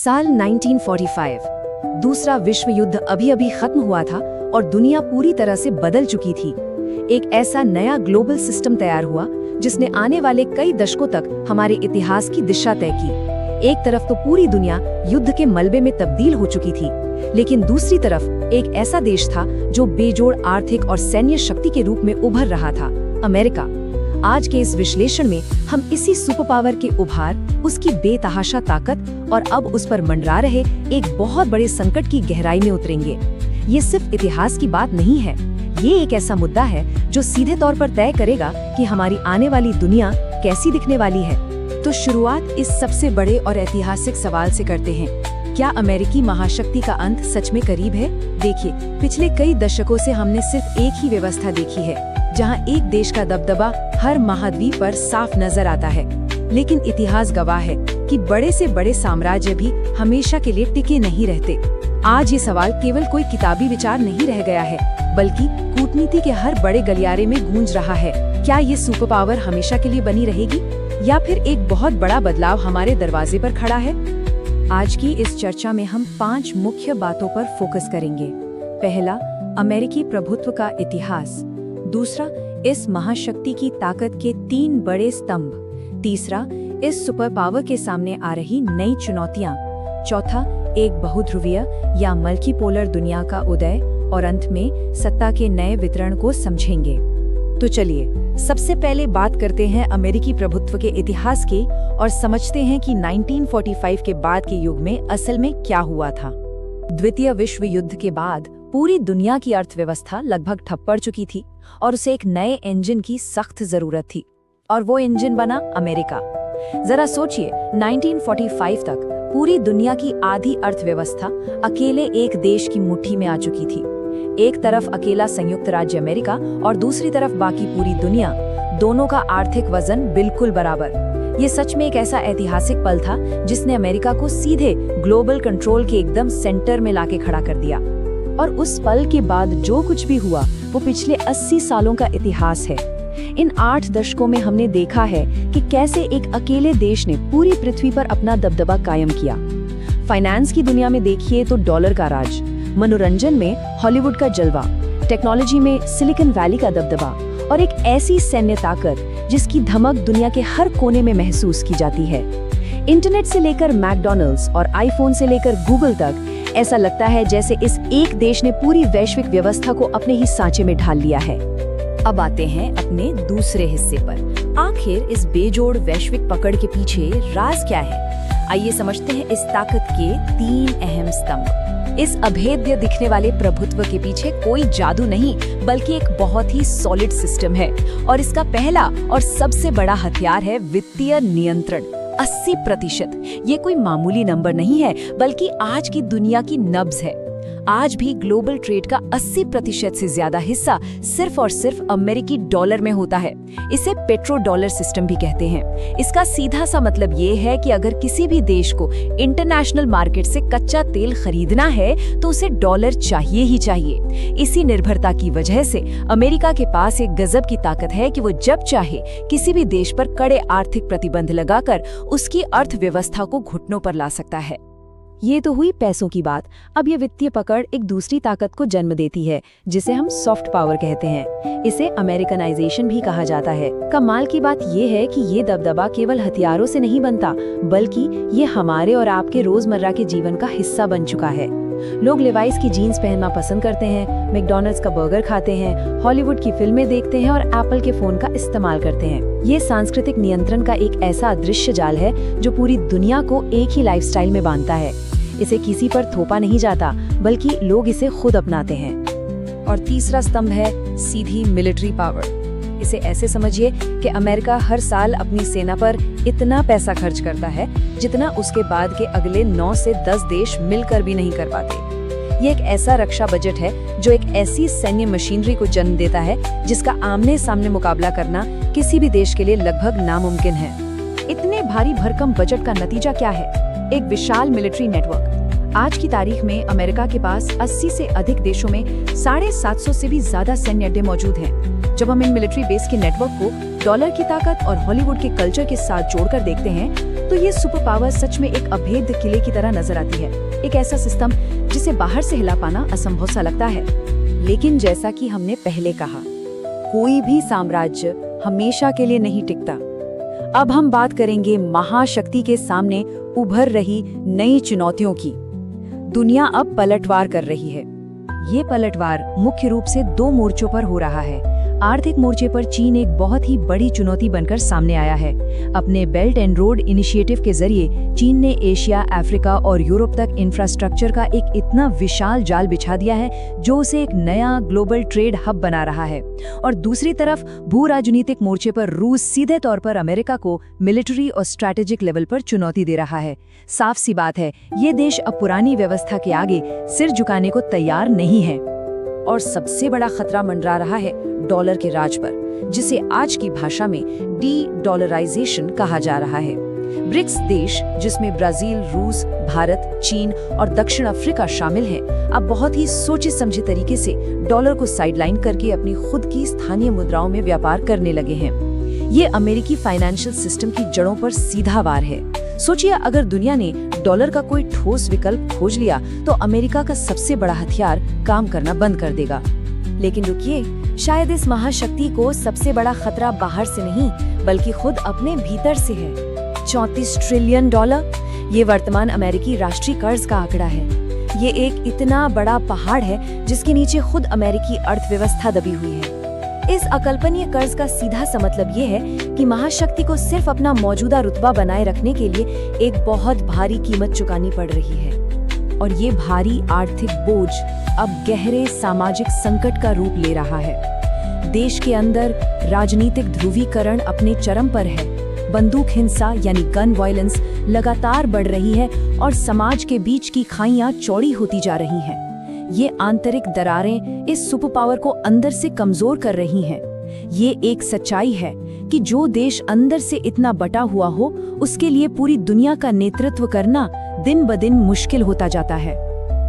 साल 1945। दूसरा विश्व युद्ध अभी खत्म हुआ था और दुनिया पूरी तरह से बदल चुकी थी। एक ऐसा नया ग्लोबल सिस्टम तैयार हुआ जिसने आने वाले कई दशकों तक हमारे इतिहास की दिशा तय की। एक तरफ तो पूरी दुनिया युद्ध के मलबे में तब्दील हो चुकी थी, लेकिन दूसरी तरफ एक ऐसा देश था जो बेजोड़ आर्थिक और सैन्य शक्ति के रूप में उभर रहा था, अमेरिका। आज के इस विश्लेषण में हम इसी सुपर पावर के उभार, उसकी बेतहाशा ताकत और अब उस पर मंडरा रहे एक बहुत बड़े संकट की गहराई में उतरेंगे। ये सिर्फ इतिहास की बात नहीं है, ये एक ऐसा मुद्दा है जो सीधे तौर पर तय करेगा कि हमारी आने वाली दुनिया कैसी दिखने वाली है। तो शुरुआत इस सबसे बड़े और ऐतिहासिक सवाल से करते हैं, क्या अमेरिकी महाशक्ति का अंत सच में करीब है? देखिए, पिछले कई दशकों से हमने सिर्फ एक ही व्यवस्था देखी है, जहां एक देश का दबदबा हर महाद्वीप पर साफ नजर आता है। लेकिन इतिहास गवाह है कि बड़े से बड़े साम्राज्य भी हमेशा के लिए टिके नहीं रहते। आज ये सवाल केवल कोई किताबी विचार नहीं रह गया है, बल्कि कूटनीति के हर बड़े गलियारे में गूंज रहा है। क्या ये सुपर पावर हमेशा के लिए बनी रहेगी, या फिर एक बहुत बड़ा बदलाव हमारे दरवाजे पर खड़ा है? आज की इस चर्चा में हम 5 मुख्य बातों पर फोकस करेंगे। पहला, अमेरिकी प्रभुत्व का इतिहास। दूसरा, इस महाशक्ति की ताकत के 3 बड़े स्तंभ। तीसरा, इस सुपर पावर के सामने आ रही नई चुनौतियां। चौथा, एक बहुध्रुवीय या मल्टीपोलर दुनिया का उदय। और अंत में सत्ता के नए वितरण को समझेंगे। तो चलिए, सबसे पहले बात करते हैं अमेरिकी प्रभुत्व के इतिहास की और समझते हैं कि 1945 के बाद के युग में असल में क्या हुआ था। द्वितीय विश्व युद्ध के बाद पूरी दुनिया की अर्थव्यवस्था लगभग ठप पड़ चुकी थी और उसे एक नए इंजन की सख्त जरूरत थी, और वो इंजन बना अमेरिका। जरा सोचिए, 1945 तक पूरी दुनिया की आधी अर्थव्यवस्था अकेले एक देश की मुट्ठी में आ चुकी थी। एक तरफ अकेला संयुक्त राज्य अमेरिका और दूसरी तरफ बाकी पूरी दुनिया, दोनों का आर्थिक वजन बिल्कुल बराबर। ये सच में एक ऐसा ऐतिहासिक पल था जिसने अमेरिका को सीधे ग्लोबल कंट्रोल के एकदम सेंटर में लाके खड़ा कर दिया। और उस पल के बाद जो कुछ भी हुआ वो पिछले 80 सालों का इतिहास है। इन 8 दशकों में हमने देखा है कि कैसे एक अकेले देश ने पूरी पृथ्वी पर अपना दबदबा कायम किया। फाइनेंस की दुनिया में देखिए तो डॉलर का राज, मनोरंजन में हॉलीवुड का जलवा, टेक्नोलॉजी में सिलिकॉन वैली का दबदबा, और एक ऐसी सैन्य ताकत जिसकी धमक दुनिया के हर कोने में महसूस की जाती है। इंटरनेट से लेकर मैकडॉनल्ड्स और आईफोन से लेकर गूगल तक, ऐसा लगता है जैसे इस एक देश ने पूरी वैश्विक व्यवस्था को अपने ही सांचे में ढाल लिया है। अब आते हैं अपने दूसरे हिस्से पर। आखिर इस बेजोड़ वैश्विक पकड़ के पीछे राज क्या है? आइए समझते हैं इस ताकत के 3 अहम स्तंभ। इस अभेद्य दिखने वाले प्रभुत्व के पीछे कोई जादू नहीं, बल्कि एक बहुत ही सॉलिड सिस्टम है, और इसका पहला और सबसे बड़ा हथियार है वित्तीय नियंत्रण। 80%। ये कोई मामूली नंबर नहीं है, बल्कि आज की दुनिया की नब्ज है। आज भी ग्लोबल ट्रेड का 80% से ज्यादा हिस्सा सिर्फ और सिर्फ अमेरिकी डॉलर में होता है। इसे पेट्रो डॉलर सिस्टम भी कहते हैं। इसका सीधा सा मतलब ये है कि अगर किसी भी देश को इंटरनेशनल मार्केट से कच्चा तेल खरीदना है तो उसे डॉलर चाहिए ही चाहिए। इसी निर्भरता की वजह से अमेरिका के पास एक गजब की ताकत है कि वो जब चाहे किसी भी देश पर कड़े आर्थिक प्रतिबंध लगाकर उसकी अर्थव्यवस्था को घुटनों पर ला सकता है। ये तो हुई पैसों की बात। अब ये वित्तीय पकड़ एक दूसरी ताकत को जन्म देती है, जिसे हम सॉफ्ट पावर कहते हैं। इसे अमेरिकनाइजेशन भी कहा जाता है। कमाल की बात ये है कि ये दबदबा केवल हथियारों से नहीं बनता, बल्कि ये हमारे और आपके रोजमर्रा के जीवन का हिस्सा बन चुका है। लोग लेवाइस की जीन्स पहनना पसंद करते हैं, मैकडॉनल्ड्स का बर्गर खाते हैं, हॉलीवुड की फिल्में देखते हैं और एप्पल के फोन का इस्तेमाल करते हैं। ये सांस्कृतिक नियंत्रण का एक ऐसा अदृश्य जाल है जो पूरी दुनिया को एक ही लाइफस्टाइल में बांधता है। इसे किसी पर थोपा नहीं जाता, बल्कि लोग इसे खुद अपनाते हैं। और तीसरा स्तंभ है सीधी मिलिट्री पावर। इसे ऐसे समझिए कि अमेरिका हर साल अपनी सेना पर इतना पैसा खर्च करता है जितना उसके बाद के अगले 9 से 10 देश मिलकर भी नहीं कर पाते। ये एक ऐसा रक्षा बजट है जो एक ऐसी सैन्य मशीनरी को जन्म देता है जिसका आमने सामने मुकाबला करना किसी भी देश के लिए लगभग नामुमकिन है। इतने भारी भरकम बजट का नतीजा क्या है? एक विशाल मिलिट्री नेटवर्क। आज की तारीख में अमेरिका के पास 80 से अधिक देशों में 750 से भी ज्यादा सैन्य अड्डे मौजूद हैं। जब हम इन मिलिट्री बेस के नेटवर्क को डॉलर की ताकत और हॉलीवुड के कल्चर के साथ जोड़कर देखते हैं तो ये सुपर पावर सच में एक अभेद्य किले की तरह नजर आती है, एक ऐसा सिस्टम जिसे बाहर से हिला पाना असंभव सा लगता है। लेकिन जैसा कि हमने पहले कहा, कोई भी साम्राज्य हमेशा के लिए नहीं टिकता। अब हम बात करेंगे महाशक्ति के सामने उभर रही नई चुनौतियों की। दुनिया अब पलटवार कर रही है। ये पलटवार मुख्य रूप से 2 मोर्चों पर हो रहा है। आर्थिक मोर्चे पर चीन एक बहुत ही बड़ी चुनौती बनकर सामने आया है। अपने बेल्ट एंड रोड इनिशिएटिव के जरिए चीन ने एशिया, अफ्रीका और यूरोप तक इंफ्रास्ट्रक्चर का एक इतना विशाल जाल बिछा दिया है जो उसे एक नया ग्लोबल ट्रेड हब बना रहा है। और दूसरी तरफ भू राजनीतिक मोर्चे पर रूस सीधे तौर पर अमेरिका को मिलिट्री और स्ट्रैटेजिक लेवल पर चुनौती दे रहा है। साफ सी बात है, ये देश अब पुरानी व्यवस्था के आगे सिर झुकाने को तैयार नहीं है। और सबसे बड़ा खतरा मंडरा रहा है डॉलर के राज पर, जिसे आज की भाषा में डी-डॉलराइजेशन कहा जा रहा है। ब्रिक्स देश, जिसमें ब्राजील, रूस, भारत, चीन और दक्षिण अफ्रीका शामिल हैं, अब बहुत ही सोचे समझे तरीके से डॉलर को साइडलाइन करके अपनी खुद की स्थानीय मुद्राओं में व्यापार करने लगे हैं। ये अमेरिकी फाइनेंशियल सिस्टम की जड़ों पर सीधा वार है। सोचिए, अगर दुनिया ने डॉलर का कोई ठोस विकल्प खोज लिया तो अमेरिका का सबसे बड़ा हथियार काम करना बंद कर देगा। लेकिन रुकिए, शायद इस महाशक्ति को सबसे बड़ा खतरा बाहर से नहीं बल्कि खुद अपने भीतर से है। 34 ट्रिलियन डॉलर, ये वर्तमान अमेरिकी राष्ट्रीय कर्ज का आंकड़ा है। ये एक इतना बड़ा पहाड़ है जिसके नीचे खुद अमेरिकी अर्थव्यवस्था दबी हुई है। इस अकल्पनीय कर्ज का सीधा सा मतलब ये है कि महाशक्ति को सिर्फ अपना मौजूदा रुतबा बनाए रखने के लिए एक बहुत भारी कीमत चुकानी पड़ रही है। और ये भारी आर्थिक बोझ अब गहरे सामाजिक संकट का रूप ले रहा है। देश के अंदर राजनीतिक ध्रुवीकरण अपने चरम पर है। बंदूक हिंसा यानी गन वायलेंस लगातार बढ़ रही है और समाज के बीच की खाइयां चौड़ी होती जा रही हैं। ये आंतरिक दरारें इस सुपर पावर को अंदर से कमजोर कर रही हैं। ये एक सच्चाई है कि जो देश अंदर से इतना बटा हुआ हो, उसके लिए पूरी दुनिया का नेतृत्व करना दिन ब दिन मुश्किल होता जाता है।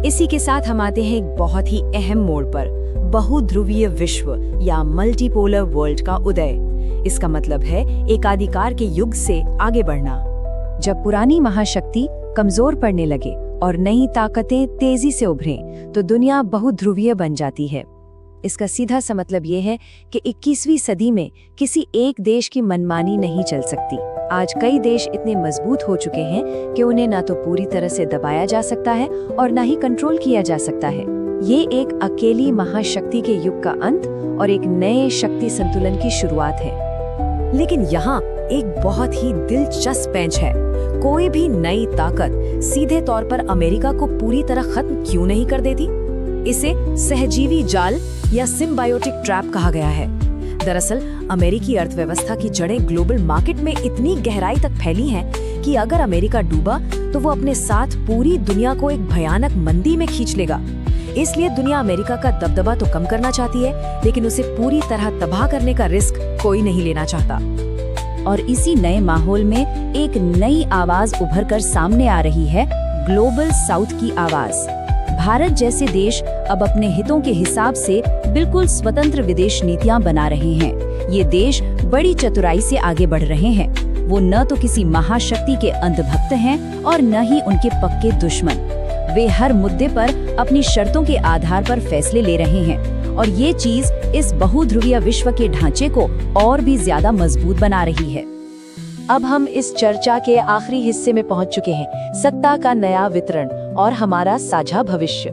इसी के साथ हम आते हैं एक बहुत ही अहम मोड़ पर, बहुध्रुवीय विश्व या मल्टीपोलर वर्ल्ड का उदय। इसका मतलब है एकाधिकार के युग से आगे बढ़ना। जब पुरानी महाशक्ति कमजोर पड़ने लगे और नई ताकतें तेजी से उभरें, तो दुनिया बहुध्रुवीय बन जाती है। इसका सीधा सा मतलब ये है कि 21वीं सदी में किसी एक देश की मनमानी नहीं चल सकती। आज कई देश इतने मजबूत हो चुके हैं कि उन्हें ना तो पूरी तरह से दबाया जा सकता है और ना ही कंट्रोल किया जा सकता है। ये एक अकेली महाशक्ति के युग का अंत और एक नए शक्ति संतुलन की शुरुआत है। लेकिन यहाँ एक बहुत ही दिलचस्प पेंच है। कोई भी नई ताकत सीधे तौर पर अमेरिका को पूरी तरह खत्म क्यों नहीं कर देती? इसे सहजीवी जाल या सिम्बायोटिक ट्रैप कहा गया है। दरअसल अमेरिकी अर्थव्यवस्था की जड़ें ग्लोबल मार्केट में इतनी गहराई तक फैली हैं कि अगर अमेरिका डूबा तो वो अपने साथ पूरी दुनिया को एक भयानक मंदी में खींच लेगा। इसलिए दुनिया अमेरिका का दबदबा तो कम करना चाहती है, लेकिन उसे पूरी तरह तबाह करने का रिस्क कोई नहीं लेना चाहता। और इसी नए माहौल में एक नई आवाज उभर कर सामने आ रही है, ग्लोबल साउथ की आवाज। भारत जैसे देश अब अपने हितों के हिसाब से बिल्कुल स्वतंत्र विदेश नीतियां बना रहे हैं। ये देश बड़ी चतुराई से आगे बढ़ रहे हैं। वो न तो किसी महाशक्ति के अंधभक्त हैं और न ही उनके पक्के दुश्मन। वे हर मुद्दे पर अपनी शर्तों के आधार पर फैसले ले रहे हैं और ये चीज इस बहुध्रुवीय विश्व के ढांचे को और भी ज्यादा मजबूत बना रही है। अब हम इस चर्चा के आखिरी हिस्से में पहुंच चुके हैं, सत्ता का नया वितरण और हमारा साझा भविष्य।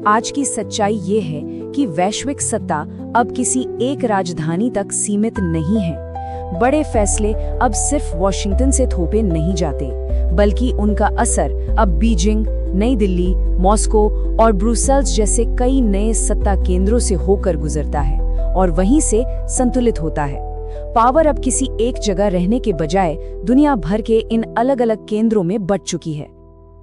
आज की सच्चाई ये है कि वैश्विक सत्ता अब किसी एक राजधानी तक सीमित नहीं है। बड़े फैसले अब सिर्फ वॉशिंगटन से थोपे नहीं जाते, बल्कि उनका असर अब बीजिंग, नई दिल्ली, मॉस्को और ब्रुसेल्स जैसे कई नए सत्ता केंद्रों से होकर गुजरता है और वहीं से संतुलित होता है। पावर अब किसी एक जगह रहने के बजाय दुनिया भर के इन अलग अलग केंद्रों में बंट चुकी है।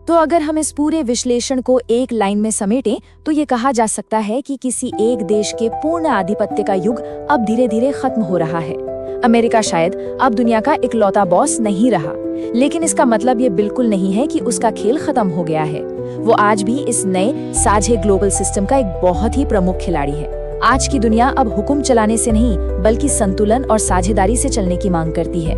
तो अगर हम इस पूरे विश्लेषण को एक लाइन में समेटें तो ये कहा जा सकता है कि किसी एक देश के पूर्ण आधिपत्य का युग अब धीरे धीरे खत्म हो रहा है। अमेरिका शायद अब दुनिया का इकलौता बॉस नहीं रहा, लेकिन इसका मतलब ये बिल्कुल नहीं है कि उसका खेल खत्म हो गया है। वो आज भी इस नए साझे ग्लोबल सिस्टम का एक बहुत ही प्रमुख खिलाड़ी है। आज की दुनिया अब हुक्म चलाने से नहीं बल्कि संतुलन और साझेदारी से चलने की मांग करती है।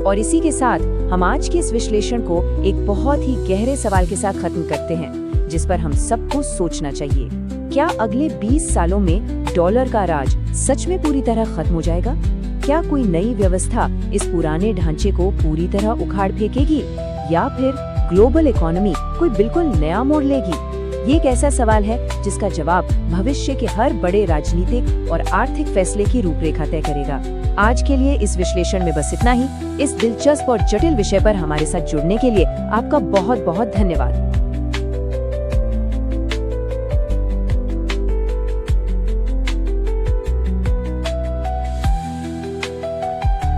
और इसी के साथ हम आज के इस विश्लेषण को एक बहुत ही गहरे सवाल के साथ खत्म करते हैं, जिस पर हम सबको सोचना चाहिए। क्या अगले 20 सालों में डॉलर का राज सच में पूरी तरह खत्म हो जाएगा? क्या कोई नई व्यवस्था इस पुराने ढांचे को पूरी तरह उखाड़ फेंकेगी, या फिर ग्लोबल इकोनॉमी कोई बिल्कुल नया मोड़ लेगी? ये एक ऐसा सवाल है जिसका जवाब भविष्य के हर बड़े राजनीतिक और आर्थिक फैसले की रूपरेखा तय करेगा। आज के लिए इस विश्लेषण में बस इतना ही। इस दिलचस्प और जटिल विषय पर हमारे साथ जुड़ने के लिए आपका बहुत बहुत धन्यवाद।